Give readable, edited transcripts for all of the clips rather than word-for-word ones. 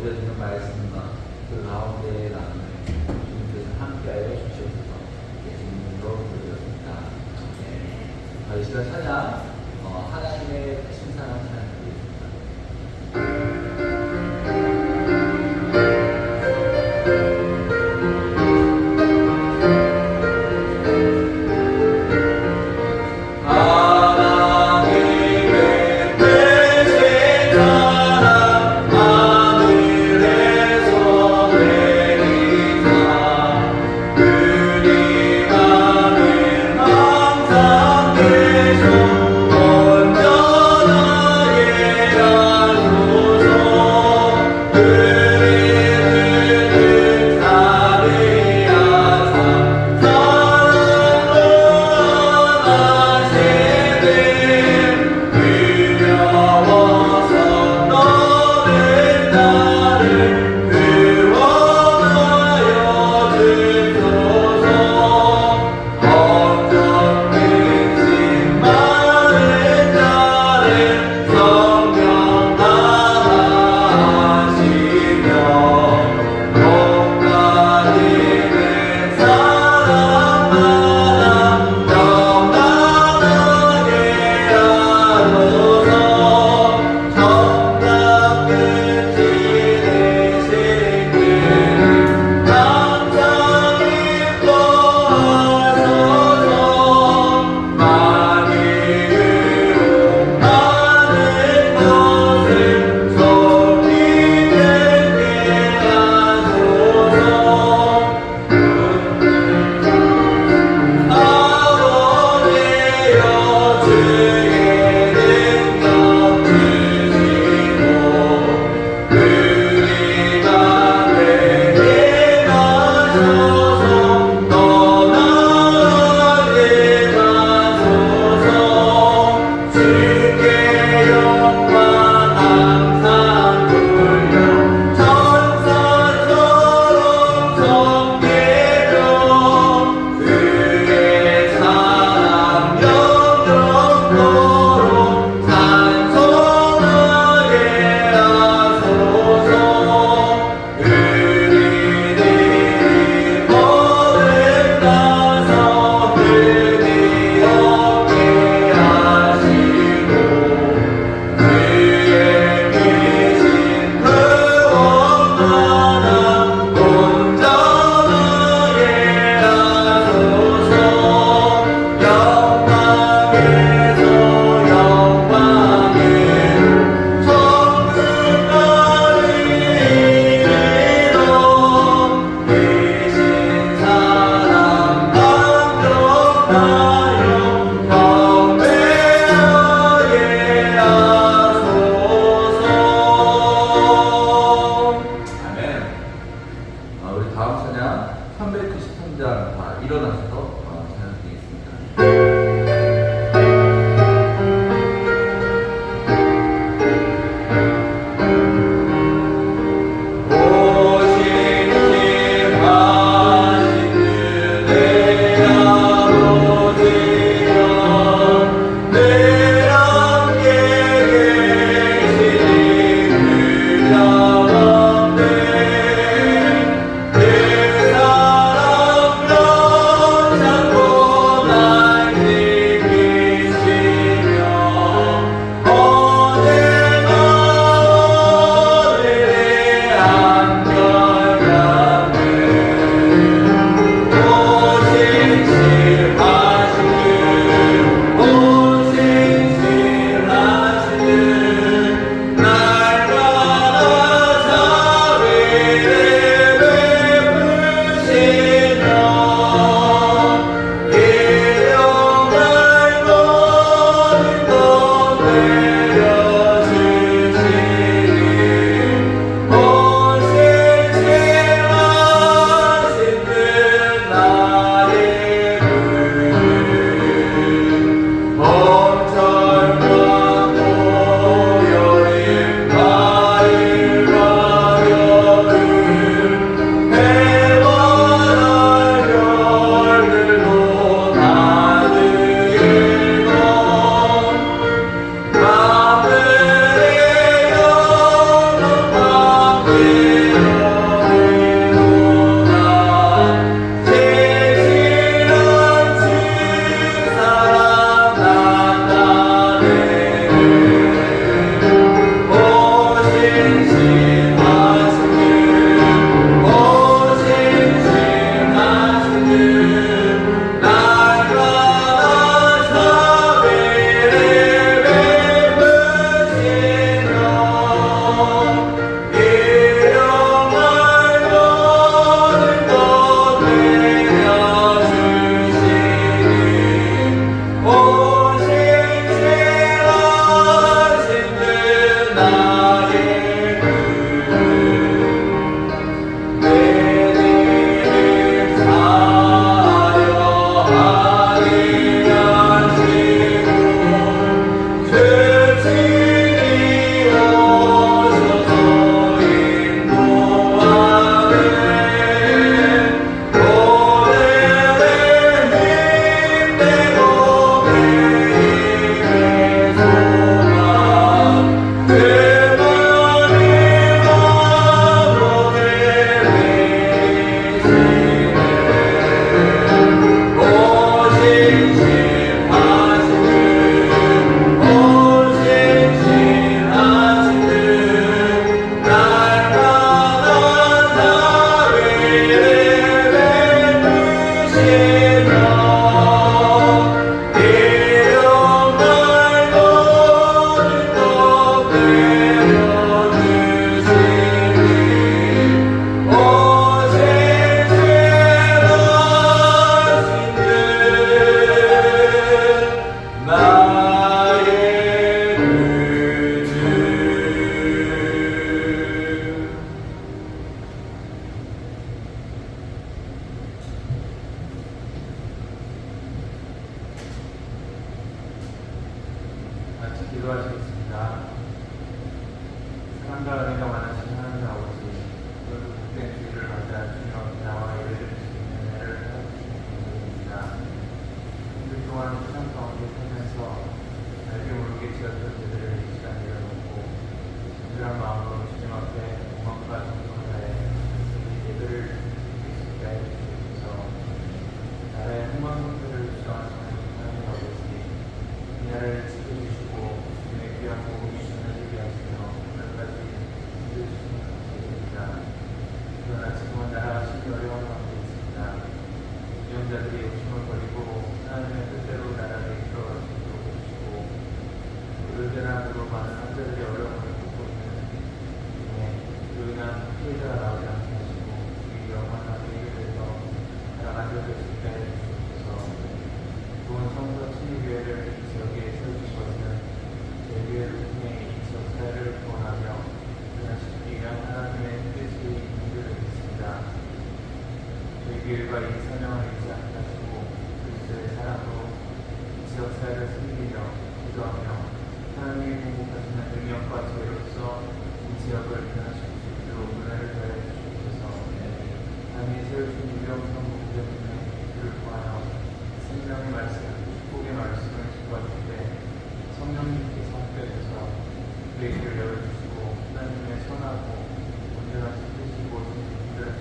엎드려지는 말씀과 그 가운데 나누는 주님께서 함께하여 주시옵소서. 예수님으로 드렸습니다. 이 시간 찬양 하나님의 신상한 찬양 드리겠습니다. 온전하게 기도하시겠습니다. 사랑과 은혜가 많으신 하나님 아버지, 오늘도 복된 주일을 맞아 주님 앞에 나와 예배드릴 수 있는 은혜를 해주시는 분입니다. 오늘 동안 세상 가운데 살면서 알게 모르게 지었던 죄들을 이 시간에 내려놓고 진실한 마음으로 주님 앞에 고맙과 정성을 다해 예배를 드릴 수 있게 해주시옵소서. 나의 흥망성쇠를 주장하시는 하나님 아버지, 이 나라를 지켜주시고 주님의 귀한 복음이 전해지게 하시며 오늘까지 지켜주시는 감사드립니다. 그러나 지금은 나라가 심히 어려운 가운데 있습니다. 유전자들이 욕심을 버리고 하나님의 뜻대로 나라를 이끌어 가시도록 해주시고 의대란으로 많은 환자들이 어려움을 겪고 있는 중에 그로 인한 피해자가 나오지 않게 하시고 이 영원하게 해결돼서 나라가 안정될 수 있게 해주시옵소서. 좋은 성서 친위교회를 이 지역에 세우신 것은 저희교회를 통해 이 지역 사회를 구원하며 변화시키기 위한 하나님의 뜻이 있는 줄 믿습니다. 저희 교회가 이 사명을 잊지 않게 하시고 그리스도의 사랑으로 이 지역 사회를 섬기며 기도하며 하나님이 공급하시는 능력과 지혜로서 이 지역을 변화시킬 수 있도록 은혜를 더해 주시옵소서. 하나님이 세우신 유명성 공동체의 길을 구하여 생명의 말씀, 축복의 말씀을 증거하실 때 성령님께서 함께하셔서 우리의 길을 열어주시고 하나님의 선하고 온전하신 뜻이고 진실을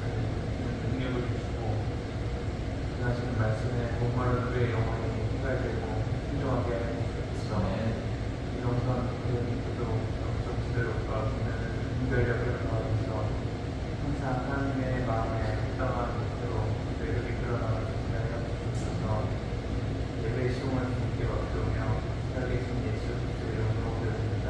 능력을 주시고 하시는 말씀에 목마른 우리의 영혼이 생각되고 순종하게 해주시옵소서. 이동선 교수님께도 영적 지도력과 분별력을 더하셔서 항상 하나님의 마음에 합당한 모습으로 저희를 이끌어나가는 주셔서 예배의 시공을 주님께 맡겨오며 살아계신 예수 그리스도의 이름으로 기도드립니다.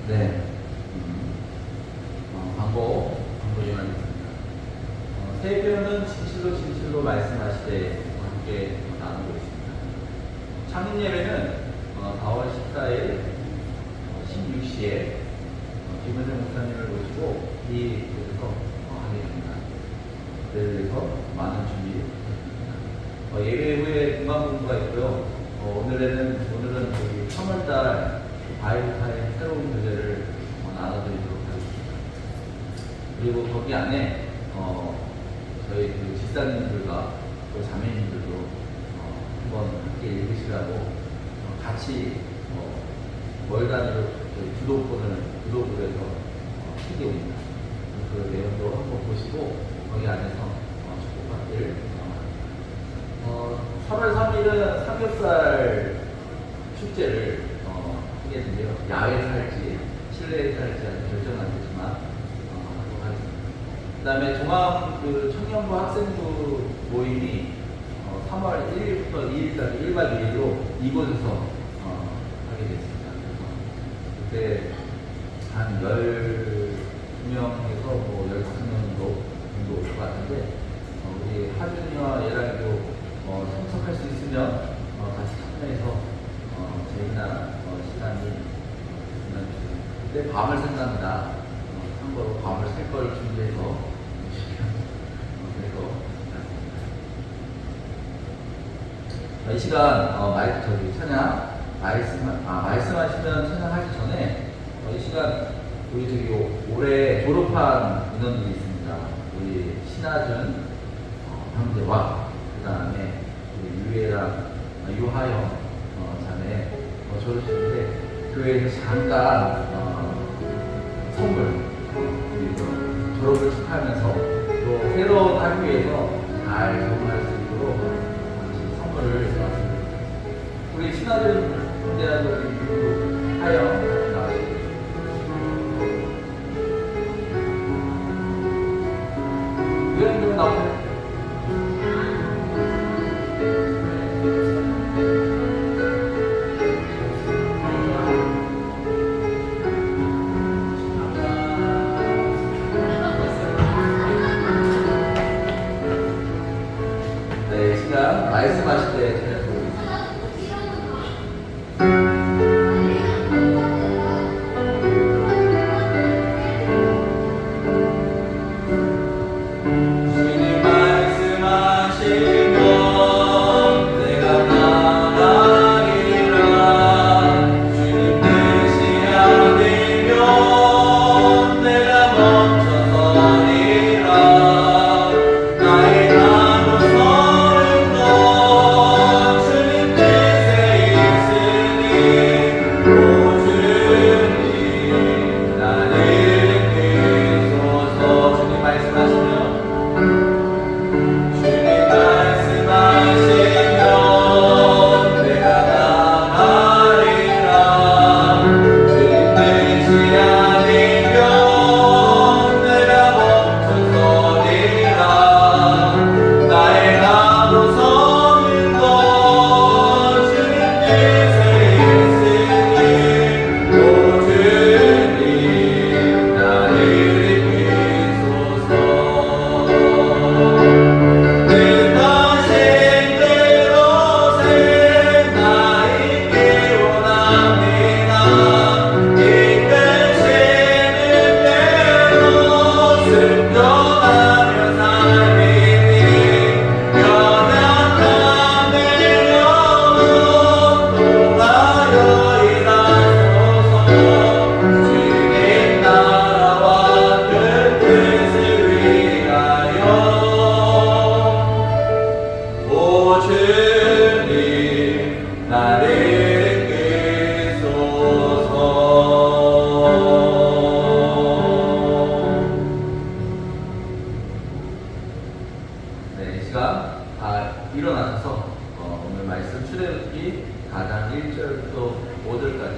네. 광고 중하겠습니다. 세 배우는 진실로 말씀하시되 함께 나누고 있습니다. 창립 예배는 4월 14일 16시에 김은정 목사님을 모시고 이 곳에서 하게 됩니다. 그를 위해서 많은 준비 부탁드립니다. 예배 후에 중간 공부가 있고요. 오늘은 저희 3월달 바이블타임 새로운 교재를 나눠드리도록 하겠습니다. 그리고 거기 안에 저희 그 집사님들과 또 자매님들도 한번 함께 읽으시라고 같이 월 단위로 구독을 해서 챙겨옵니다. 그 내용도 한번 보시고 거기 안에서 축복받기를 바랍니다. 3월 3일은 삼겹살 축제를 하겠는데요. 야외에서 할지 실내에서 할지 아직 결정은 안 되지만 하도록 하겠습니다. 그 다음에 종합 청년부 학생부 모임이 3월 1일부터 2일까지 1박 2일로 이곳에서 하게 됐습니다. 그래서 그때 한 10명에서 15명 정도 올 것 같은데 우리 하준이와 예랑이도 참석할 수 있으면 같이 참여해서 재미난 시간이 있으면 좋겠습니다. 그때 밤을 샌답니다. 참고로 밤을 셀 걸 준비해서 이 시간 찬양 말씀하시면 찬양하기 전에 이 시간 우리 올해 졸업한 인원들이 있습니다. 우리 신하준 형제와 그 다음에 우리 유혜랑 유하영 자매 졸업식인데 교회에서 잠깐 선물 그리고 졸업을 축하하면서 또 새로운 학교에서 잘 적응할 수 있도록 선물을 받습니다. 우리 신하준 형제랑 우리 유하영 유하영 나오세요. 말씀하실 때 제가 주님 말씀하시면 내가 나가리라. 주님 뜻이 아니면 내가 멈춰서리라. 나의 일어나셔서 오늘 말씀 출애굽기 4장 1절부터 5절까지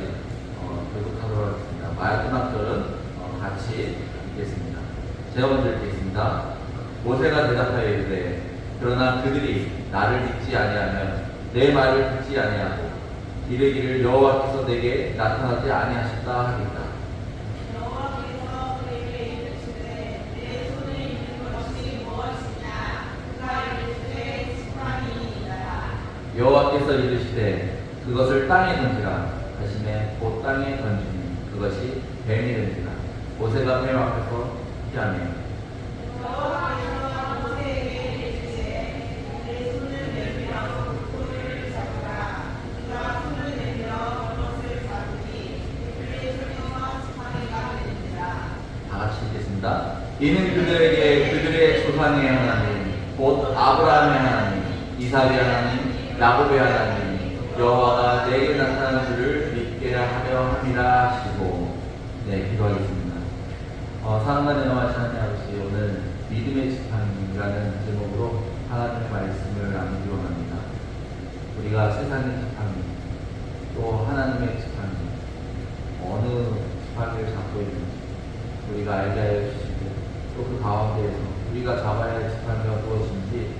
교독하도록 하겠습니다. 마지막 절은 같이 읽겠습니다. 제가 먼저 읽겠습니다. 모세가 대답하여 이르되 그러나 그들이 나를 믿지 아니하면 내 말을 듣지 아니하고 이르기를 여호와께서 내게 나타나지 아니하셨다 하리이다. 여호와께서 이르시되 그것을 땅에 던지라 하시매 곧 땅에 던지니 그것이 뱀이 된지라 모세가 뱀 앞에서 피하며 다 같이 읽겠습니다. 이는 그들에게 그들의 조상의 하나님 곧 아브라함의 하나님 이삭의 하나님 야곱의 하나님 여호와가 내게 나타난 줄을 믿게 하려 함이라 하시고 네 기도하겠습니다. 사랑과 내려하신 하나님 아버지 오늘 믿음의 지팡이라는 제목으로 하나님의 말씀을 나누기로 합니다. 우리가 세상의 지팡이 또 하나님의 지팡이 어느 지팡이를 잡고 있는지 우리가 알게 하여 주시고 또 그 가운데에서 우리가 잡아야 할 지팡이가 무엇인지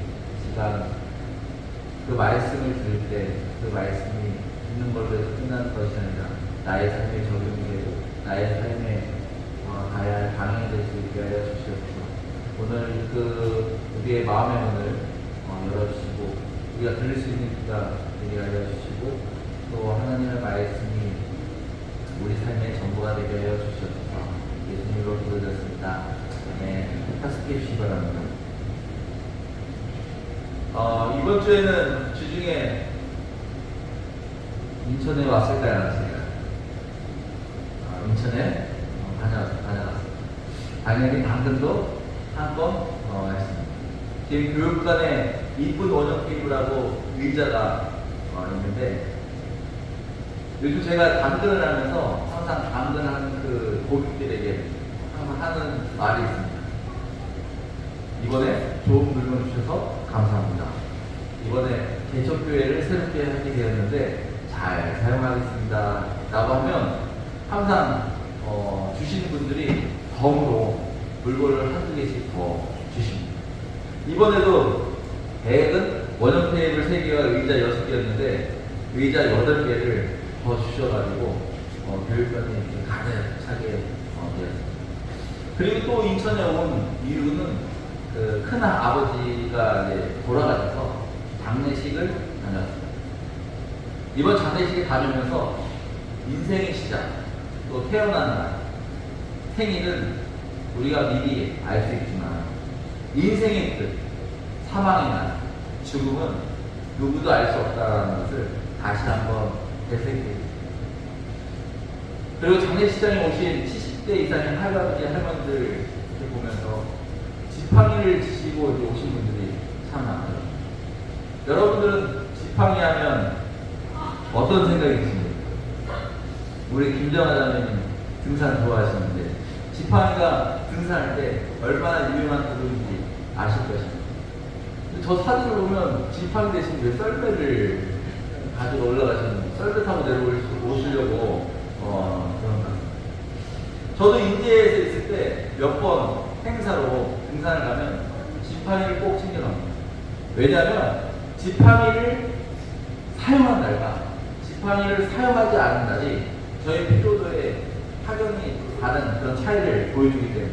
시간 그 말씀을 들을 때 그 말씀이 듣는 걸로 해서 끝나는 것이 아니라 나의 삶에 적용이 되고 나의 삶에 가야 할 방향이 될 수 있게 하여 주시옵소서. 오늘 그 우리의 마음의 문을 열어주시고 우리가 들을 수 있는 귀가 되게 하여 주시고 또 하나님의 말씀이 우리 삶의 전부가 되게 하여 주시옵소서. 예수님으로 기도드렸습니다. 네, 학습해 주시기 바랍니다. 이번 주에는 주중에 인천에 왔을까요? 안 왔을까요? 인천에 다녀왔습니다. 당연히 당근도 한번 했습니다. 지금 교육관에 이쁜 원형 테이블하고 의자가 있는데 요즘 제가 당근을 하면서 항상 당근하는 그 고객들에게 항상 하는 말이 있습니다. 이번에 좋은 물건 주셔서 감사합니다. 이번에 개척교회를 새롭게 하게 되었는데 잘 사용하겠습니다 라고 하면 항상 주시는 분들이 덤으로 물건을 한두 개씩 더 주십니다. 이번에도 계획은 원형 테이블 3개와 의자 6개였는데 의자 8개를 더 주셔가지고 교육관이 이렇게 가득 차게 되었습니다. 그리고 또 인천에 온 이유는 그 큰 아버지가 이제 돌아가셔서 장례식을 다녔습니다. 이번 장례식에 다니면서 인생의 시작, 또 태어나는 날, 생일은 우리가 미리 알 수 있지만 인생의 끝, 사망의 날, 죽음은 누구도 알 수 없다는 것을 다시 한번 되새깁니다. 그리고 장례식장에 오신 70대 이상의 할아버지, 할머니들 보면서 지팡이를 지시고 오신 분들이 참 많아요. 여러분들은 지팡이 하면 어떤 생각이 드십니까? 우리 김정아 자매님 등산 좋아하시는데 지팡이가 등산할 때 얼마나 유용한 도구인지 아실 것입니다. 저 사진을 보면 지팡이 대신 왜 썰매를 가지고 올라가셨는데 썰매 타고 내려오시려고 그런 것 같습니다. 저도 인제에서 있을 때 몇 번 행사로 등산을 가면 지팡이를 꼭 챙겨갑니다. 왜냐하면 지팡이를 사용한 날과 지팡이를 사용하지 않은 날이 저희 피로도에 확연히 다른 그런 차이를 보여주기 때문에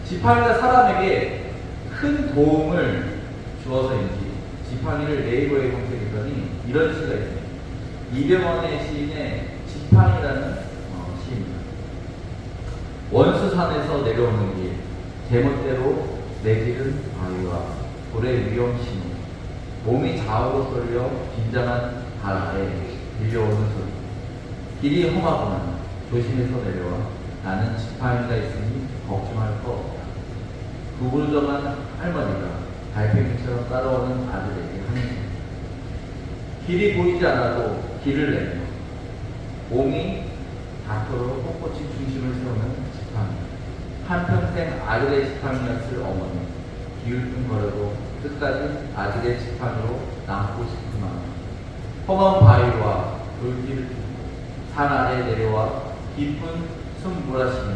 지팡이가 사람에게 큰 도움을 주어서인지 지팡이를 네이버에 검색했더니 이런 시가 있습니다. 이병헌의 시인의 지팡이라는 시입니다. 원수산에서 내려오는 길 제멋대로 내 길은 바위와 돌의 위험심이 몸이 좌우로 쏠려 긴장한 발 아래 밀려오는 소리 길이 험하구나 조심해서 내려와 나는 지팡이가 있으니 걱정할 거 없다. 구부정한 할머니가 달팽이처럼 따라오는 아들에게 하는 말 길이 보이지 않아도 길을 내며 몸이 닥터로 꼿꼿이 중심을 세우는 지팡이 한평생 아들의 지팡이였을 어머니 기울등 거려도 끝까지 아들의 지팡이로 남고 싶은 마음 험한 바위와 돌길을 두고 산 아래에 내려와 깊은 숨 몰아쉬며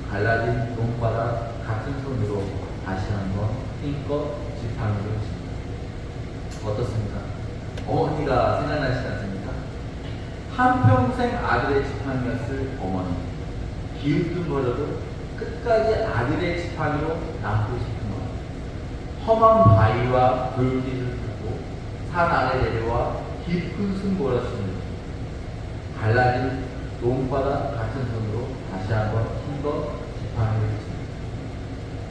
갈라진 논바닥 같은 손으로 다시 한번 힘껏 지팡이를 칩니다. 어떻습니까? 어머니가 생각나시지 않습니까? 한평생 아들의 지팡이였을 어머니 기웃뚱거려도 끝까지 아들의 지팡이로 남고 싶은 마음 험한 바위와 돌길을 두고 산 아래 내려와 깊은 승부를 쓰는 갈라진 논바닥 같은 손으로 다시 한번 힘껏 지팡이를 칩니다.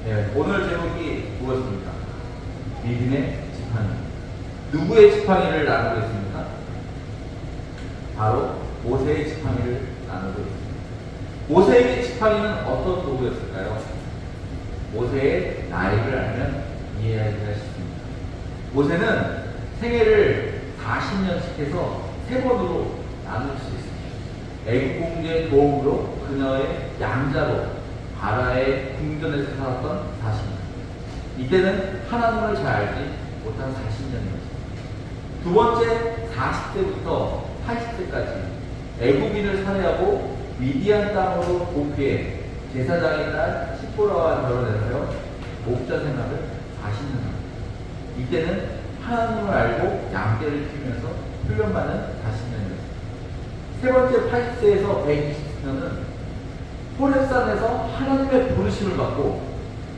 네, 오늘 제목이 무엇입니까? 믿음의 지팡이. 누구의 지팡이를 나누고 있습니까? 바로 모세의 지팡이를 나누고 있습니다. 모세의 지팡이는 어떤 도구였을까요? 모세의 나이를 알면 이해하기가 쉽습니다. 모세는 생애를 40년씩 해서 3번으로 나눌 수 있습니다. 애국 공주의 도움으로 그녀의 양자로 바라의 궁전에서 살았던 40년. 이때는 하나님을 잘 알지 못한 40년이었습니다. 두 번째 40세부터 80세까지 애국인을 살해하고 미디안 땅으로 도피해 제사장의 딸 시보라와 결혼해서요 목자 생활을 40년 합니다. 이때는 하나님을 알고 양떼를 키우면서 훈련받는 40년이었습니다. 세 번째 80세에서 120년은 호렙산에서 하나님의 부르심을 받고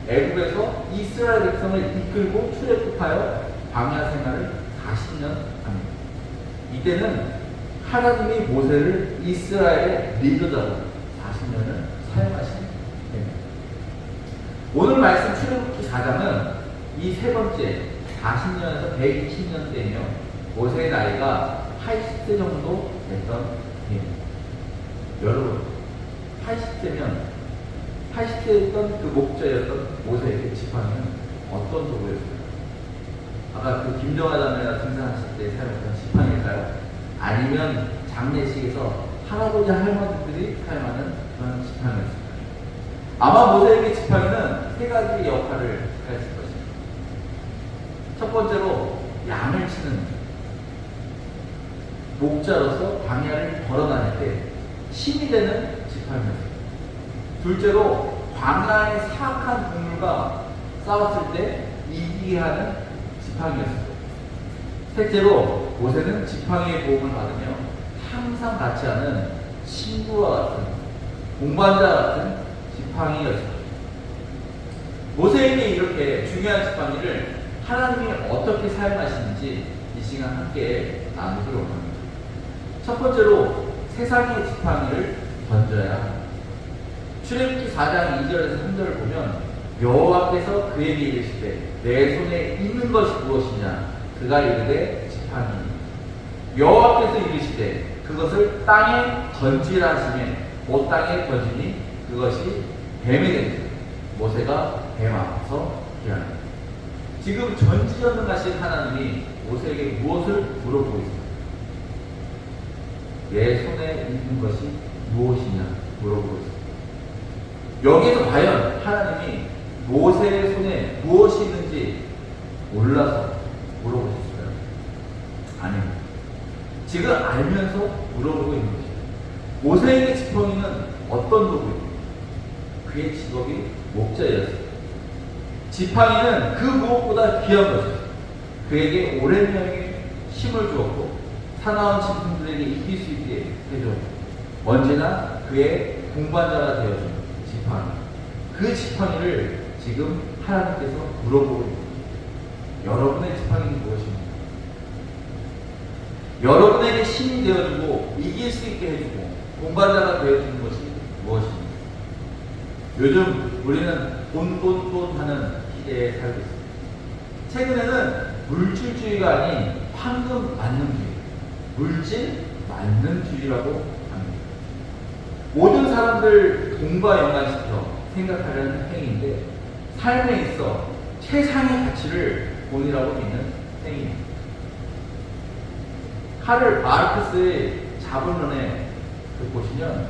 애국에서 이스라엘 백성을 이끌고 출애굽하여 광야 생활을 40년 합니다. 이때는 하나님이 모세를 이스라엘의 리더자로 40년을 사용하신 됩니다. 오늘 말씀 출애굽기 4장은 이 세 번째 40년에서 120년 때이며 모세의 나이가 80세 정도 됐던 때입니다. 여러분 80세면 80세였던 그 목자였던 모세의 지팡이는 어떤 도구였을까요? 아까 그 김정아 자매가 등산하실 때 사용했던 지팡이일까요? 아니면 장례식에서 할아버지 할머니들이 사용하는 그런 지팡이였을까요? 아마 모세에게 지팡이는 3가지 역할을 했을 것입니다. 첫 번째로 양을 치는 목자로서 광야를 걸어다닐 때 힘이 되는 지팡이였습니다. 둘째로 광야의 사악한 동물과 싸웠을 때 이기게 하는 지팡이였습니다. 셋째로 모세는 지팡이의 도움을 받으며 항상 같이 하는 친구와 같은 동반자 같은 지팡이였습니다. 모세에게 이렇게 중요한 지팡이를 하나님이 어떻게 사용하시는지 이 시간 함께 나누도록 합니다. 첫 번째로 세상의 지팡이를 던져야 합니다. 출애굽기 4장 2절에서 3절을 보면 여호와께서 그에게 이르시되 내 손에 있는 것이 무엇이냐 그가 이르되 지팡이 여호와께서 이르시되 그것을 땅에 던지라 하시매 그 땅에 던지니 그것이 뱀이 된다. 모세가 뱀 앞에서 피하니 지금 전지전능하신 하나님이 모세에게 무엇을 물어보고 있습니다. 내 손에 있는 것이 무엇이냐 물어보고 있습니다. 여기서 과연 하나님이 모세의 손에 무엇이 있는지 몰라서 물어보셨을까요? 아닙니다. 지금 알면서 물어보고 있는 것입니다. 모세에게 지팡이는 어떤 도구입니까? 그의 직업이 목자였습니다. 지팡이는 그 무엇보다 귀한 것이었습니다. 그에게 오랜 여행에 힘을 주었고 사나운 짐승들에게 이길 수 있게 해줬고 언제나 그의 동반자가 되어준 지팡이. 그 지팡이를 지금 하나님께서 물어보고 있습니다. 여러분의 지팡이는 무엇입니까? 여러분에게 힘이 되어주고 이길 수 있게 해주고 동반자가 되어주는 것이 무엇입니까? 요즘 우리는 돈 하는 시대에 살고 있습니다. 최근에는 물질주의가 아닌 황금 만능주의, 물질 만능주의라고 합니다. 모든 사람들 돈과 연관시켜 생각하려는 행위인데 삶에 있어 최상의 가치를 돈이라고 믿는 행위입니다. 카를 마르크스의 자본론에 보시면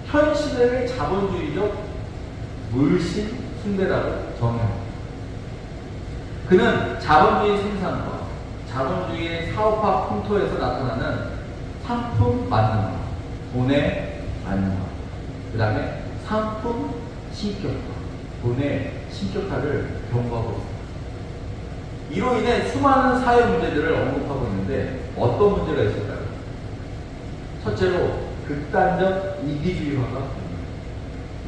현 시대의 자본주의적 물신 숭배라고 정의합니다. 그는 자본주의 생산과 자본주의의 사업화 풍토에서 나타나는 상품 만능화, 돈의 만능화, 그 다음에 상품 신격화, 돈의 신격화를 경고하고 있습니다. 이로 인해 수많은 사회 문제들을 언급하고 있는데 어떤 문제가 있을까요? 첫째로 극단적 이기주의화가 됩니다.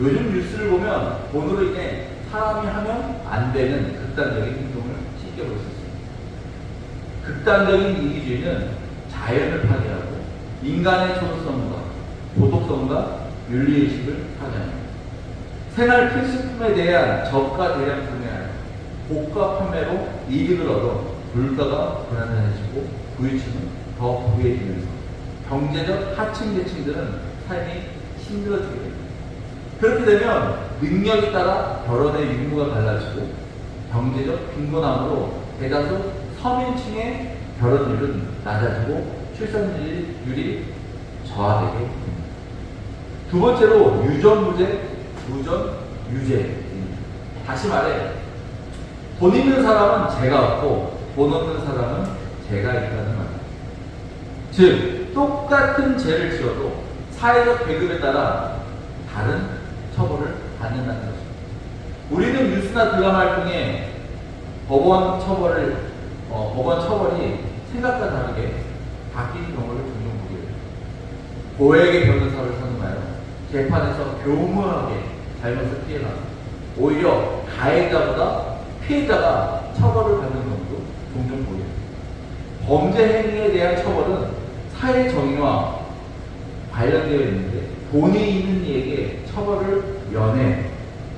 요즘 뉴스를 보면 돈으로 인해 사람이 하면 안 되는 극단적인 행동을 쉽게 볼 수 있습니다. 극단적인 이기주의는 자연을 파괴하고 인간의 소속성과 도덕성과 윤리의식을 파괴합니다. 생활 필수품에 대한 저가 대량 구매하여 고가 판매로 이득을 얻어 물가가 불안정해지고 부유층은 더 부유해지면서 경제적 하층 계층들은 삶이 힘들어지게 됩니다. 그렇게 되면 능력에 따라 결혼의 유무가 달라지고 경제적 빈곤함으로 대다수 서민층의 결혼율은 낮아지고 출산율이 저하되게 됩니다. 두 번째로 유전무죄, 유전유죄입니다. 다시 말해 돈 있는 사람은 죄가 없고 돈 없는 사람은 죄가 있다는 말입니다. 즉 똑같은 죄를 지어도 사회적 계급에 따라 다른 처벌을 받는다는 것입니다. 우리는 뉴스나 드라마를 통해 법원 처벌이 생각과 다르게 바뀌는 경우를 종종 보게 됩니다. 고액의 변호사를 선임하여 재판에서 교묘하게 잘못을 피해가고 오히려 가해자보다 피해자가 처벌을 받는 경우도 종종 보게 됩니다. 범죄 행위에 대한 처벌은 사회 정의와 관련되어 있는데 돈이 있는 이에게 처벌을 면해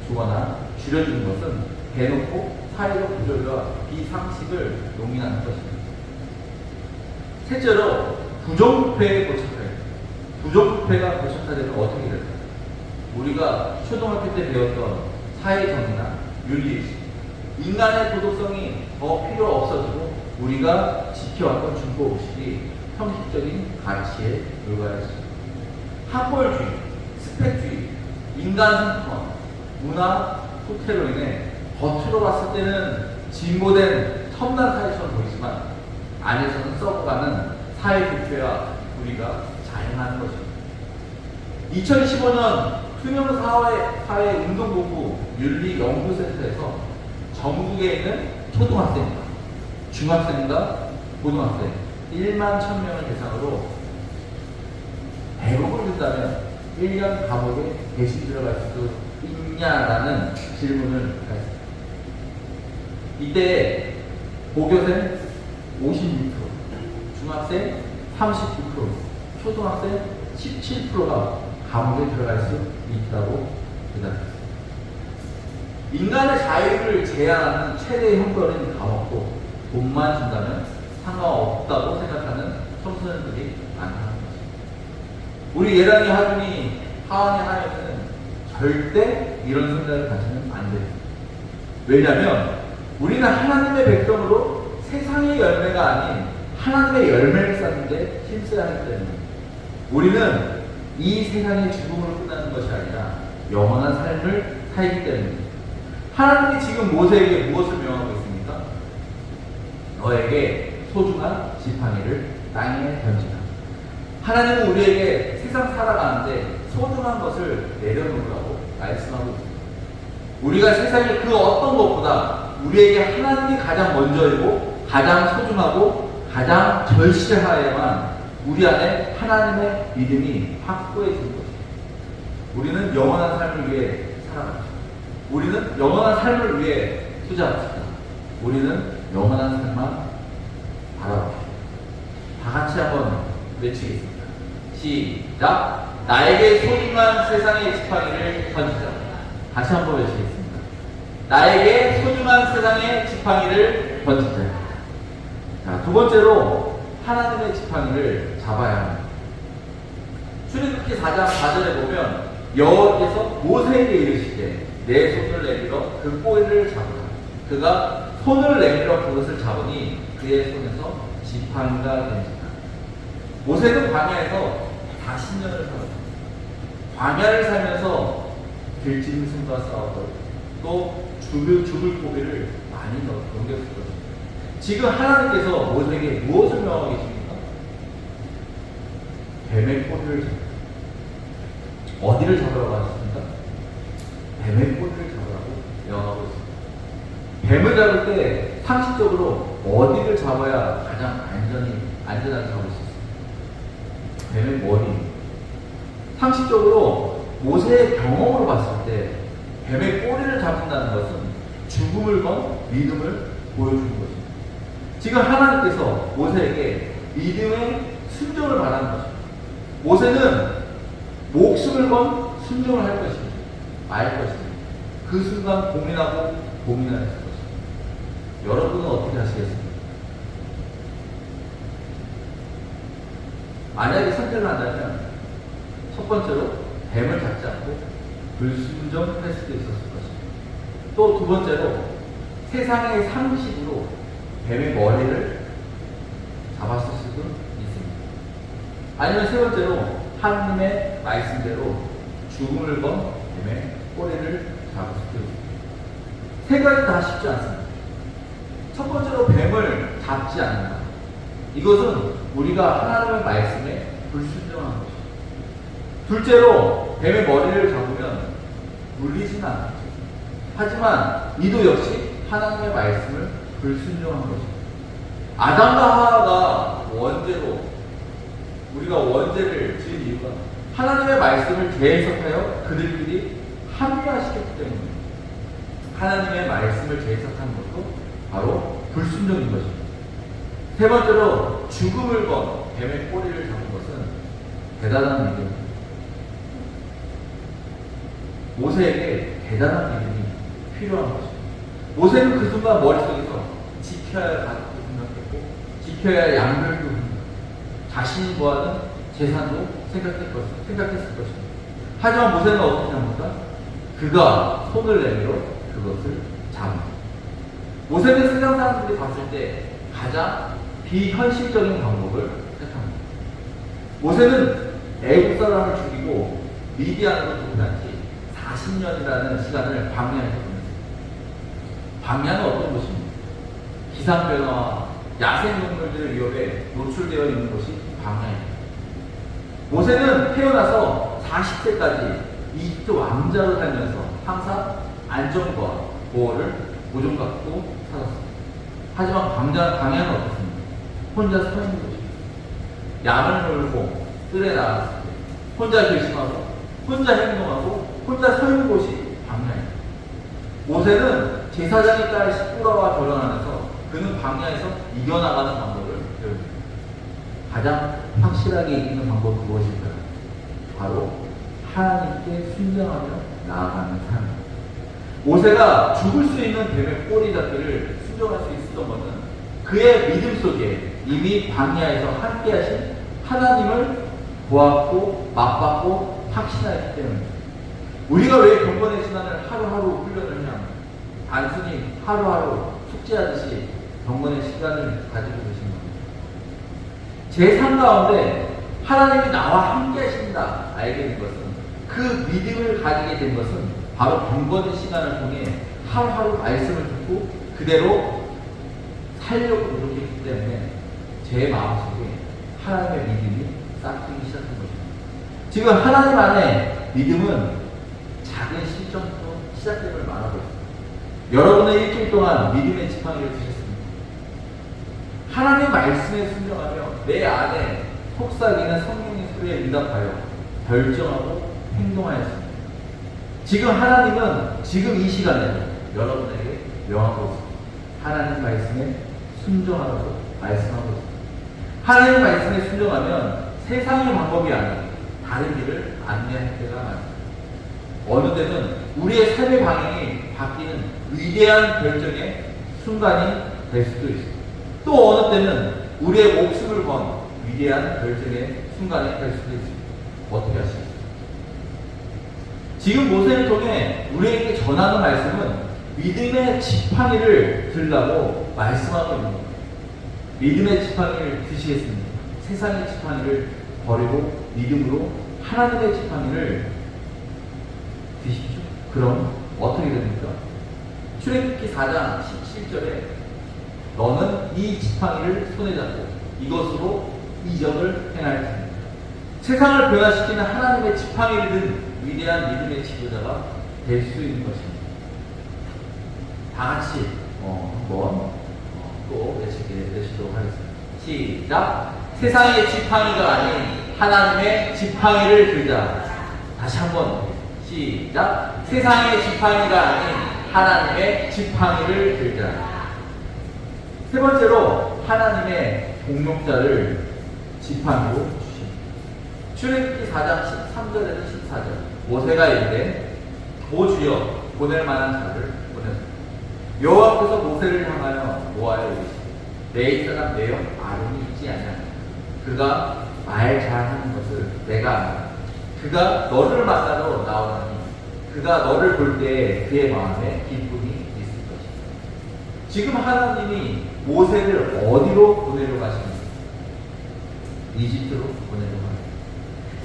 주거나 줄여주는 것은 대놓고 사회적 구조와 비상식을 용인하는 것입니다. 셋째로 부정부패에 도착해요. 부정부패가 도착하려면 어떻게 될까요? 우리가 초등학교 때 배웠던 사회정의나 윤리의식, 인간의 도덕성이 더 필요 없어지고 우리가 지켜왔던 중고의식이 형식적인 가치에 불과해졌습니다. 학벌주의, 스펙주의, 인간 상품, 문화 후퇴로 인해 겉으로 봤을 때는 진보된 첨단 사회처럼 보이지만 안에서는 썩어가는 사회 부패와 우리가 자행하는 것입니다. 2015년 투명사회운동본부 윤리연구센터에서 전국에 있는 초등학생과 중학생과 고등학생 1만 1000명을 대상으로 대부분 된다면 1년 감옥에 대신 들어갈 수 있냐라는 질문을 했습니다. 이때 고교생 56%, 중학생 39%, 초등학생 17%가 감옥에 들어갈 수 있다고 대답했습니다. 인간의 자유를 제한하는 최대의 형벌인 감옥도 돈만 준다면 상관없다고 생각하는 청소년들이 많다는 것입니다. 우리 예랑이 하준이 하원이 하여는 절대 이런 생각을 가지면 안 됩니다. 왜냐하면 우리는 하나님의 백성으로 세상의 열매가 아닌 하나님의 열매를 쌓는 데 힘써야 하기 때문입니다. 우리는 이 세상의 죽음으로 끝나는 것이 아니라 영원한 삶을 살기 때문입니다. 하나님이 지금 모세에게 무엇을 명하고 있습니까? 너에게 소중한 지팡이를 땅에 던지라. 하나님은 우리에게 세상 살아가는데 소중한 것을 내려놓으라고 말씀하고 있습니다. 우리가 세상의 그 어떤 것보다 우리에게 하나님이 가장 먼저이고 가장 소중하고 가장 절실하여야만 우리 안에 하나님의 믿음이 확고해지는 것입니다. 우리는 영원한 삶을 위해 살아갑니다. 우리는 영원한 삶을 위해 투자합시다. 우리는 영원한 삶만 바라봅시다. 다 같이 한번 외치겠습니다. 시작! 나에게 소중한 세상의 지팡이를 던지자. 다시 한번 외치겠습니다. 나에게 소중한 세상의 지팡이를 던지자. 자, 두 번째로 하나님의 지팡이를 잡아야 합니다. 출애굽기 4장 4절에 보면 여호와께서 모세에게 이르시되 내 손을 내밀어 그 꼬리를 잡으라. 그가 손을 내밀어 그것을 잡으니 그의 손에서 지팡이가 된지라. 모세는 광야에서 40년을 살았습니다. 광야를 살면서 들짐승과 싸웠고 또 죽을 고기를 많이 넘겼을 것입니다. 지금 하나님께서 모세에게 무엇을 명하고 계십니까? 뱀의 꼬리를 잡으라. 어디를 잡으라고 하셨습니까? 뱀의 꼬리를 잡으라고 명하고 있습니다. 뱀을 잡을 때 상식적으로 어디를 잡아야 가장 안전하게 잡을 수 있습니까? 뱀의 머리. 상식적으로 모세의 경험으로 봤을 때 뱀의 꼬리를 잡는다는 것은 죽음을 건 믿음을 보여주는 것입니다. 지금 하나님께서 모세에게 믿음의 순종을 바라는 것입니다. 모세는 목숨을 건 순종을 할 것입니다. 말 것입니다. 그 순간 고민하고 고민할 것입니다. 여러분은 어떻게 하시겠습니까? 만약에 선택을 한다면 첫 번째로 뱀을 잡지 않고 불순종할 수도 있었을 것입니다. 또 두 번째로 세상의 상식으로 뱀의 머리를 잡았을 수도 있습니다. 아니면 세 번째로 하나님의 말씀대로 죽음을 건 뱀의 꼬리를 잡을 수도 있습니다. 세 가지 다 쉽지 않습니다. 첫 번째로 뱀을 잡지 않는다. 이것은 우리가 하나님의 말씀에 불순종한 것입니다. 둘째로 뱀의 머리를 잡으면 물리진 않죠. 하지만 이도 역시 하나님의 말씀을 불순종한 것입니다. 아담과 하와가 원죄로 우리가 원죄를 지은 이유가 하나님의 말씀을 재해석하여 그들끼리 합리화시켰기 때문입니다. 하나님의 말씀을 재해석한 것도 바로 불순종인 것입니다. 세 번째로 죽음을 건 뱀의 꼬리를 잡은 것은 대단한 믿음입니다. 모세에게 대단한 믿음이 필요한 것입니다. 모세는 그 순간 머릿속에서 지켜야 할 가족도 생각했고 지켜야 할 양들도 자신이 구하는 재산도 생각했을 것입니다. 하지만 모세는 어떻게 합니까? 그가 손을 내밀어 그것을 잡습니다. 모세는 세상 사람들이 봤을 때 가장 비현실적인 방법을 택합니다. 모세는 애국 사람을 죽이고 미디안으로 도피한 지 40년이라는 시간을 광야에서 보냈습니다. 광야는 어떤 곳입니까? 기상변화와 야생동물들의 위협에 노출되어 있는 곳이 광야입니다. 모세는 태어나서 40세까지 이집트 왕자로 살면서 항상 안전과 보호를 보존받고 살았습니다. 하지만 광야는 어떻습니까? 혼자 서 있는 곳입니다. 양을 몰고 뜰에 나갔을 때 혼자 결심하고 혼자 행동하고 혼자 서 있는 곳이 광야입니다. 모세는 제사장의 딸 시므라와 결혼하면서 그는 광야에서 이겨나가는 방법을 배웁니다. 가장 확실하게 이기는 방법은 무엇일까요? 바로 하나님께 순종하며 나아가는 삶입니다. 모세가 죽을 수 있는 뱀의 꼬리 잡기를 순종할 수 있었던 것은 그의 믿음 속에 이미 광야에서 함께 하신 하나님을 보았고 맛봤고 확신하기 때문입니다. 우리가 왜 경건의 시간을 하루하루 훈련을 해야 합니까? 단순히 하루하루 숙제하듯이 경건의 시간을 가지고 계신 겁니다. 제 삶 가운데 하나님이 나와 함께 하신다 알게 된 것은 그 믿음을 가지게 된 것은 바로 경건의 시간을 통해 하루하루 말씀을 듣고 그대로 살려고 노력했기 때문에 제 마음속에 하나님의 믿음이 싹트기 시작한 것입니다. 지금 하나님 안에 믿음은 작은 실정부터 시작됨을 말하고 있습니다. 여러분의 일주일 동안 믿음의 지팡이를 드셨습니다. 하나님의 말씀에 순종하며 내 안에 속삭이는 성령의 소리에 응답하여 결정하고 행동하였습니다. 지금 하나님은 지금 이 시간에 여러분에게 명하고 있습니다. 하나님 말씀에 순종하라고 말씀하고 있습니다. 하나님 말씀에 순종하면 세상의 방법이 아닌 다른 길을 안내할 때가 많습니다. 어느 때는 우리의 삶의 방향이 바뀌는 위대한 결정의 순간이 될 수도 있습니다. 또 어느 때는 우리의 목숨을 건 위대한 결정의 순간이 될 수도 있습니다. 어떻게 하시겠습니까? 지금 모세를 통해 우리에게 전하는 말씀은 믿음의 지팡이를 들라고 말씀하고 있는 겁니다. 믿음의 지팡이를 드시겠습니다. 세상의 지팡이를 버리고 믿음으로 하나님의 지팡이를 드십시오. 그럼 어떻게 됩니까? 출애굽기 4장 17절에 너는 이 지팡이를 손에 잡고 이것으로 이적을 행할지니 세상을 변화시키는 하나님의 지팡이를 든 위대한 믿음의 지도자가 될 수 있는 것입니다. 다 같이 한번 또 외치도록 하겠습니다. 시작! 세상의 지팡이가 아닌 하나님의 지팡이를 들자. 다시 한번 시작! 세상의 지팡이가 아닌 하나님의 지팡이를 들자. 세 번째로 하나님의 동력자를 지팡이로 주십니다. 출애굽기 4장 13절에서 14절 모세가 이르되 오 주여 보낼 만한 자를 보내소서. 여호와께서 모세를 향하여 노하여 이르시되 내 사람 내형 아론이 있지 아니하냐. 그가 말 잘하는 것을 내가 안다. 그가 너를 만나러 나오나니 그가 너를 볼 때 그의 마음에 기쁨이 있을 것이다. 지금 하나님이 모세를 어디로 보내려고 하십니까? 이집트로 보내려고 합니다.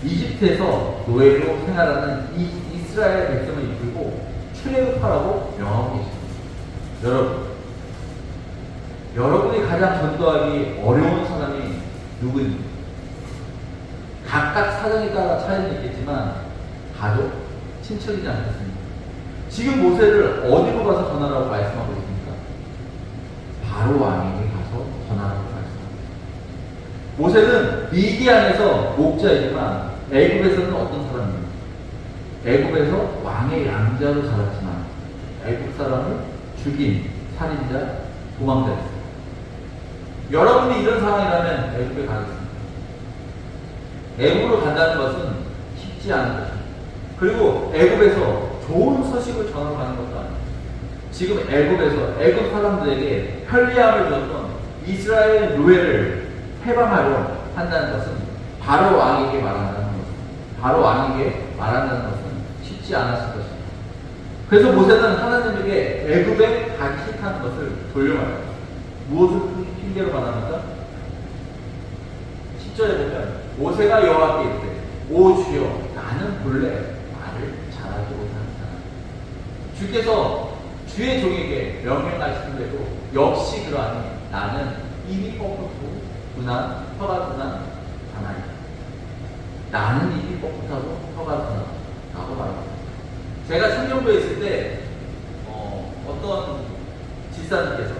이집트에서 노예로 생활하는 이스라엘 백성을 이끌고 출애굽하라고 명하고 계십니다. 여러분이 가장 전도하기 어려운 사람이 누구입니까? 각각 사정에 따라 차이는 있겠지만 가족, 친척이지 않겠습니까? 지금 모세를 어디로 가서 전하라고 말씀하고 있습니까? 바로 왕에게 가서 전하라고 말씀합니다. 모세는 미디안에서 목자이지만 애굽에서는 어떤 사람입니까? 애굽에서 왕의 양자로 자랐지만 애굽 사람을 죽인 살인자, 도망자였습니다. 여러분이 이런 상황이라면 애굽에 가겠습니다. 애굽으로 간다는 것은 쉽지 않은 것입니다. 그리고 애굽에서 좋은 소식을 전하러 가는 것도 아닙니다. 지금 애굽에서 애굽 사람들에게 편리함을 줬던 이스라엘 노예를 해방하려 한다는 것은 바로 왕에게 말한다는 것은 쉽지 않았을 것입니다. 그래서 모세는 하나님에게 애굽에 가기 싫다는 것을 돌려말합니다. 무엇을 핑계로 말합니까? 10절에 보면 모세가 여호와께 이르되 오 주여 나는 본래 말을 잘하지 못하는 사람. 주께서 주의 종에게 명령하시는데도 역시 그러하니 나는 입이 뻣뻣하고 둔한 혀가 둔한 사나이다. 나는 입이 뻣뻣하고 혀가 둔하다고 말합니다. 제가 청년부에 있을 때 어떤 집사님께서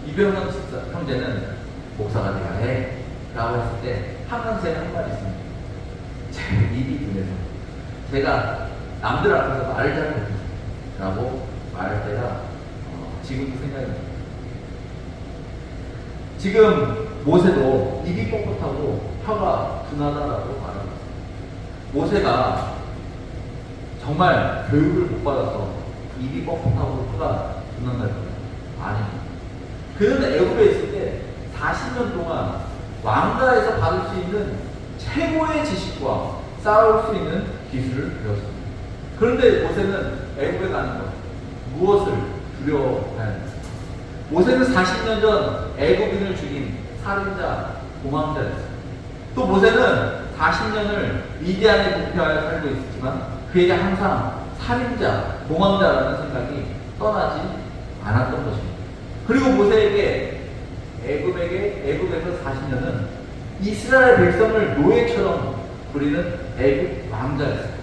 이병헌 형제는 목사가 되어야 해 라고 했을 때 항상 제가 한 말이 있습니다. 제 입이 둔해서 제가 남들 앞에서 말을 잘 못해서 라고 말할 때가 지금도 생각이 납니다. 지금 모세도 입이 뻣뻣하고 혀가 둔하다라고 말합니다. 모세가 정말 교육을 못 받아서 입이 뻣뻣하고 혀가 둔한다는 거예요? 아닙니다. 그는 애굽에 있을 때 40년 동안 왕가에서 받을 수 있는 최고의 지식과 싸울 수 있는 기술을 배웠습니다. 그런데 모세는 애굽에 가는 것, 무엇을 두려워하였습니까? 모세는 40년 전 애굽인을 죽인 살인자, 도망자였습니다. 또 모세는 40년을 미디안에 부패하여 살고 있었지만 그에게 항상 살인자, 도망자라는 생각이 떠나지 않았던 것입니다. 그리고 모세에게 애굽에서 40년은 이스라엘 백성을 노예처럼 부리는 애굽 왕자였습니다.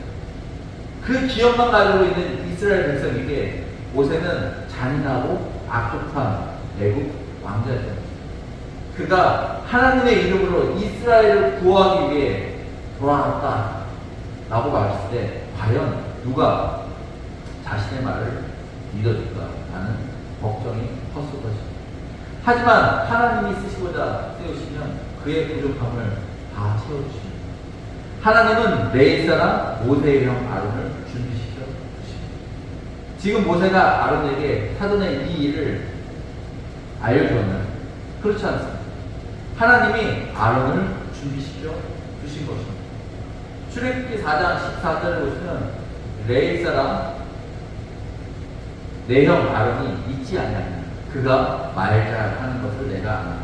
그 기억만 가지고 있는 이스라엘 백성에게 모세는 잔인하고 악독한 애굽 왕자였습니다. 그가 하나님의 이름으로 이스라엘을 구하기 위해 돌아왔다 라고 말했을 때 과연 누가 자신의 말을 믿어줄까 라는 걱정이 컸을 것입니다. 하지만 하나님이 쓰시고자 세우시면 그의 부족함을 다 채워주십니다. 하나님은 레위 사람 모세의 형 아론을 준비시켜 주십니다. 지금 모세가 아론에게 사전에 이 일을 알려주었나요? 그렇지 않습니다. 하나님이 아론을 준비시켜 주신 것입니다. 출애굽기 4장 14절을 보시면 레위 사람 내 형 아론이 있지 않냐니 그가 말 잘하는 것을 내가 아나.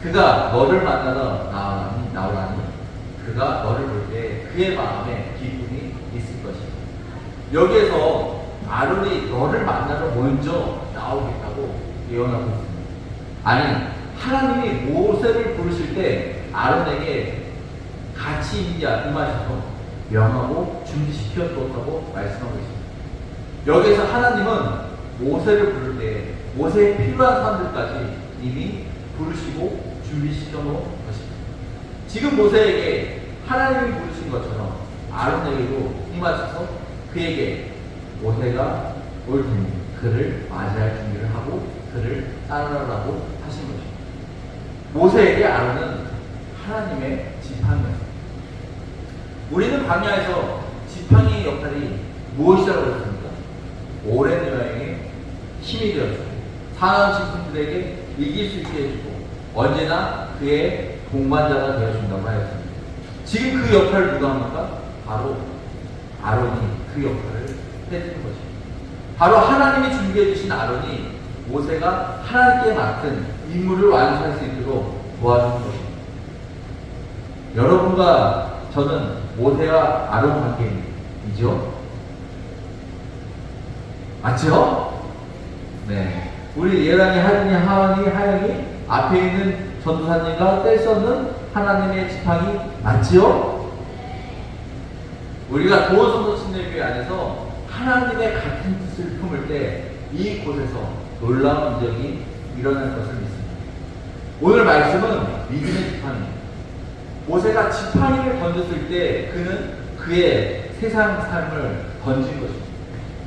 그가 너를 만나러 나오라니 그가 너를 볼 때 그의 마음에 기쁨이 있을 것이다. 여기에서 아론이 너를 만나러 먼저 나오겠다고 예언하고 있습니다. 아니, 하나님이 모세를 부르실 때 아론에게 같이 임하셔서 명하고 준비시켜 주었다고 말씀하고 있습니다. 여기에서 하나님은 모세를 부를 때 모세에 필요한 사람들까지 이미 부르시고 준비시켜 놓은 것입니다. 지금 모세에게 하나님이 부르신 것처럼 아론에게도 임하셔서 그에게 모세가 올 테니 그를 맞이할 준비를 하고 그를 따르라고 하신 것입니다. 모세에게 아론은 하나님의 지팡이였습니다. 우리는 광야에서 지팡이의 역할이 무엇이라고 했습니까? 오랜 여행에 힘이 되어주고 사나운 짐승들에게 이길 수 있게 해주고 언제나 그의 동반자가 되어준다고 하였습니다. 지금 그 역할을 누가 합니까? 바로 아론이 그 역할을 해주는 것입니다. 바로 하나님이 준비해 주신 아론이 모세가 하나님께 맡은 임무를 완수할 수 있도록 도와주는 것입니다. 여러분과 저는 모세와 아론 관계이죠? 맞죠? 네. 우리 예랑이, 하준이, 하원이, 하영이 앞에 있는 전도사님과 뗄 수 없는 하나님의 지팡이 맞지요? 우리가 도원성도 침례교회 안에서 하나님의 같은 뜻을 품을 때 이곳에서 놀라운 인정이 일어날 것을 믿습니다. 오늘 말씀은 믿음의 지팡이입니다. 모세가 지팡이를 던졌을 때 그는 그의 세상 삶을 던진 것입니다.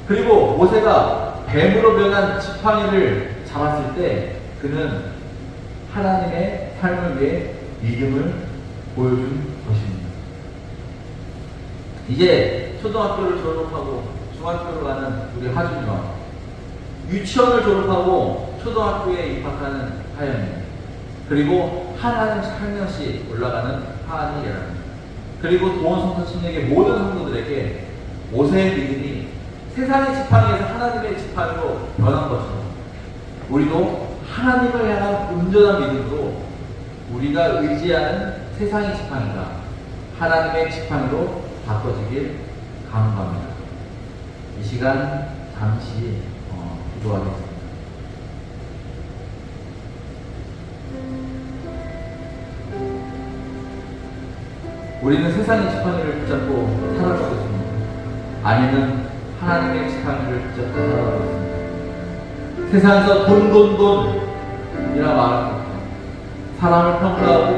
그리고 모세가 뱀으로 변한 지팡이를 잡았을 때 그는 하나님의 삶을 위해 믿음을 보여준 것입니다. 이제 초등학교를 졸업하고 중학교로 가는 우리 하준이와 유치원을 졸업하고 초등학교에 입학하는 하연이, 그리고 하나님 살며시 올라가는 하한이 예라입니다. 그리고 도원성서 침례의 모든 성도들에게 모세의 믿음이 세상의 지팡이에서 하나님의 지팡이로 변한 것처럼 우리도 하나님을 향한 온전한 믿음으로 우리가 의지하는 세상의 지팡이가 하나님의 지팡이로 바꿔지길 간구합니다. 이 시간 잠시 기도하겠습니다. 우리는 세상의 지팡이를 붙잡고 살아가고 있습니다. 아니면 하나님의 지팡이를 붙잡고 살아가고 있습니다. 세상에서 돈이라 말합니다. 사람을 평가하고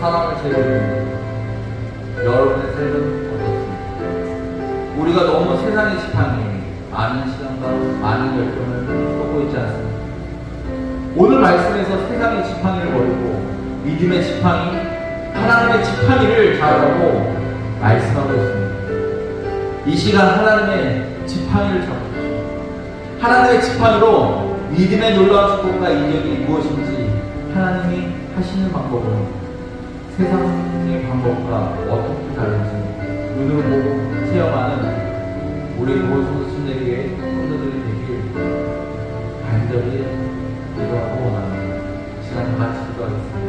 사람을 제거합니다. 여러분의 삶은 어떻습니까? 우리가 너무 세상의 지팡이에 많은 시간과 많은 열정을 쏟고 있지 않습니까? 오늘 말씀에서 세상의 지팡이를 버리고 믿음의 지팡이, 하나님의 지팡이를 잡으라고 말씀하고 있습니다. 이 시간 하나님의 지팡이를 잡으십시오. 하나님의 지팡이로 믿음의 놀라운 축복과 이적이 무엇인지 하나님이 하시는 방법은 세상의 방법과 어떻게 다른지 눈으로 보고 체험하는 우리 모든 신에게 성도들이 되길 간절히 기도하고 원합니다. 시간 다 같이 기도하겠습니다.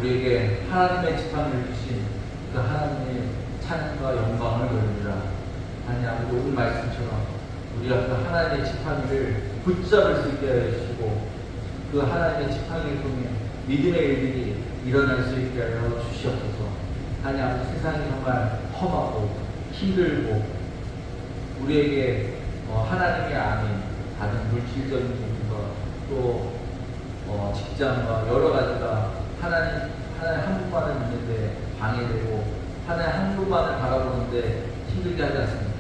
우리에게 하나님의 지팡이를 주신 그 하나님의 찬양과 영광을 돌리라. 하나님, 오늘 말씀처럼 우리가 그 하나님의 지팡이를 붙잡을 수 있게 하여 주시고 그 하나님의 지팡이를 통해 믿음의 일들이 일어날 수 있게 하여 주시옵소서. 하나님, 세상이 정말 험하고 힘들고 우리에게 하나님이 아닌 다른 물질적인 부분과 또 직장과 여러 가지가 하나님 한 분만은 있는데 방해되고 하나의 한 곳만을 바라보는데 힘들게 하지 않습니다.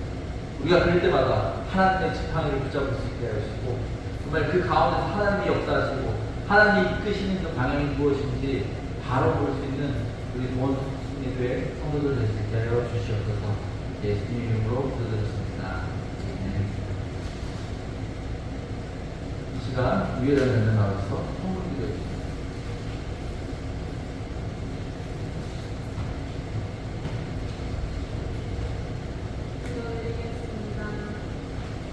우리가 그럴 때마다 하나님의 지팡이를 붙잡을 수 있게 하시고 정말 그 가운데서 하나님이 역사하시고 하나님이 이끄시는 그 방향이 무엇인지 바로 볼 수 있는 우리 동원예배 성도들 될 수 있게 하여 주시옵소서. 예수님 이름으로 기도드렸습니다. 네. 이 시간 위에를 내는 나와서 성물 기도해 주십시오. 기도드리겠습니다.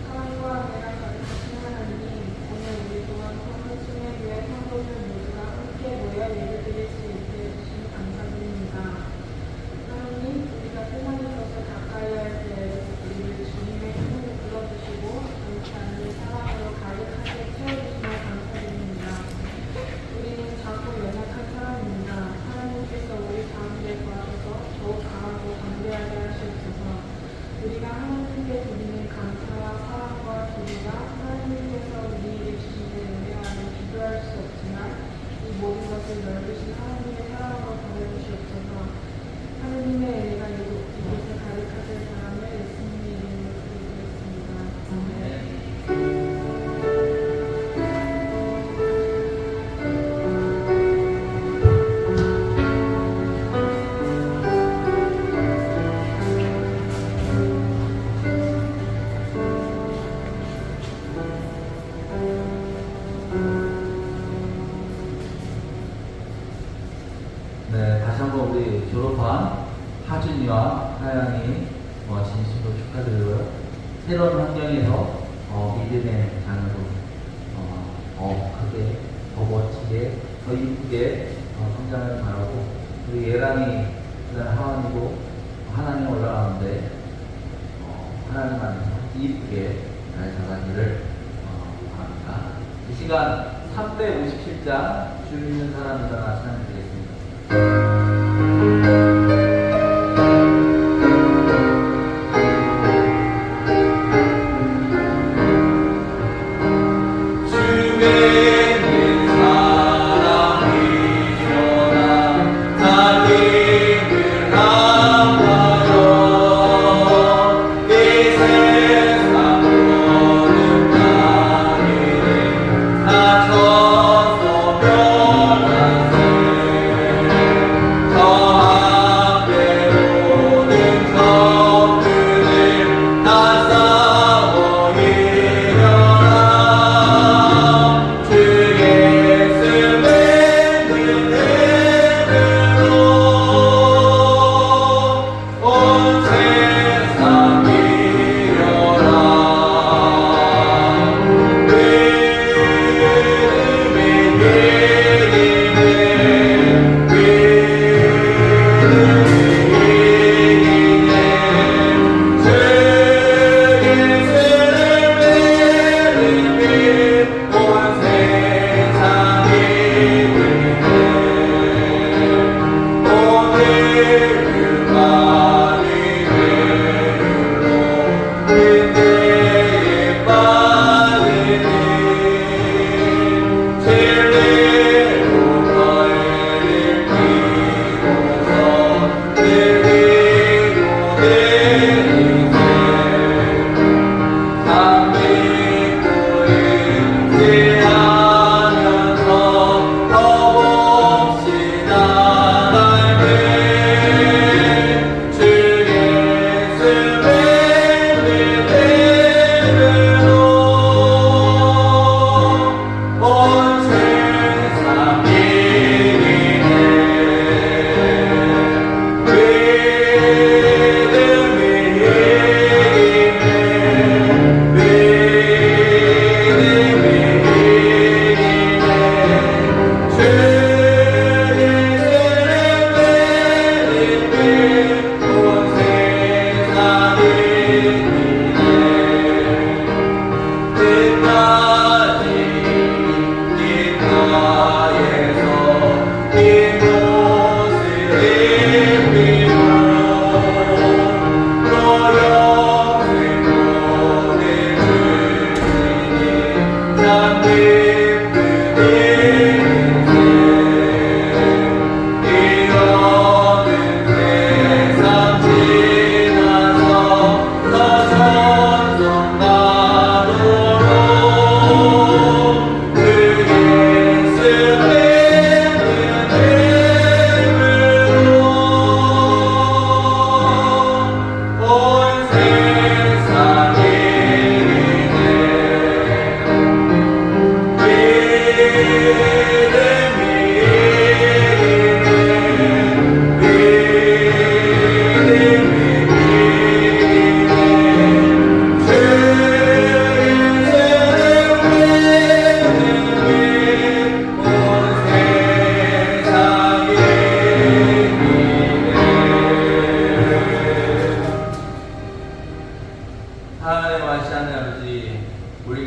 사랑과 은혜가 가득하신 하나님, 오늘 우리 또한 성도충의교회 성도들 모두가 함께 모여 예배드릴 수 있게 해주시니 감사드립니다. 하나님, 우리가 세상에 있어서 가까이 할 때 우리를 주님의 힘으로 불러주시고 감사하는 사랑으로 가득하게 채워주시니 감사드립니다. 우리는 작고 연약한 사람입니다. 하나님께서 우리 가운데 거하셔서 더욱 강하고 담대하게 하시옵소서. 우리가 하나님께 드리는 감사와 사랑과 기도가 하나님께서 우리에게 주신 은혜와는 비교할 수 없지만 이 모든 것을 넓으신 하나님의 사랑으로 더해주시옵소서. 하나님의 은혜가 이곳에 가득하실 사람을 예수님의 이름으로 기도드렸습니다. 아멘. 네, 다시 한번 우리 졸업한 하준이와 하양이 진심으로 축하드리고요. 새로운 환경에서 믿음의 자녀로 크게, 더 멋지게, 더 이쁘게 성장을 바라고 우리 예랑이 그다음 하원이고 하나님 올라가는데 하나님 안에서 이쁘게 잘 자라기를 바랍니다. 이 시간 357장 주 있는 사람 일어나 찬양 드리겠습니다. 나 저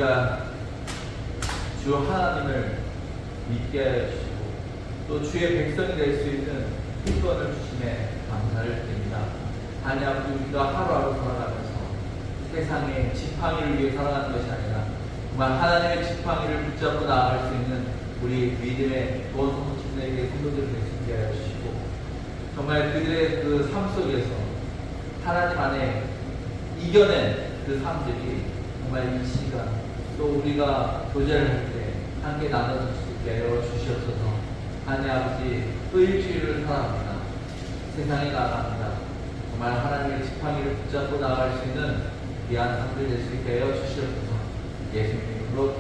우리가 주 하나님을 믿게 해주시고 또 주의 백성이 될 수 있는 특권을 주심에 감사를 드립니다. 하나님 아버지, 우리가 하루하루 살아가면서 세상의 지팡이를 위해 살아가는 것이 아니라 정말 하나님의 지팡이를 붙잡고 나아갈 수 있는 우리 믿음의 돈 성도들에게 성도들을 되게 하여 주시고 정말 그들의 그 삶 속에서 하나님 안에 이겨낸 그 삶들이 정말 이 시간 또 우리가 교제를 할 때 함께 나눠줄 수 있게 하여 주시옵소서. 하나님 아버지, 또 일주일을 살아갑니다. 세상에 나아갑니다. 정말 하나님의 지팡이를 붙잡고 나아갈 수 있는 귀한 삶들 될 수 있게 하여 주시옵소서. 예수님 이름으로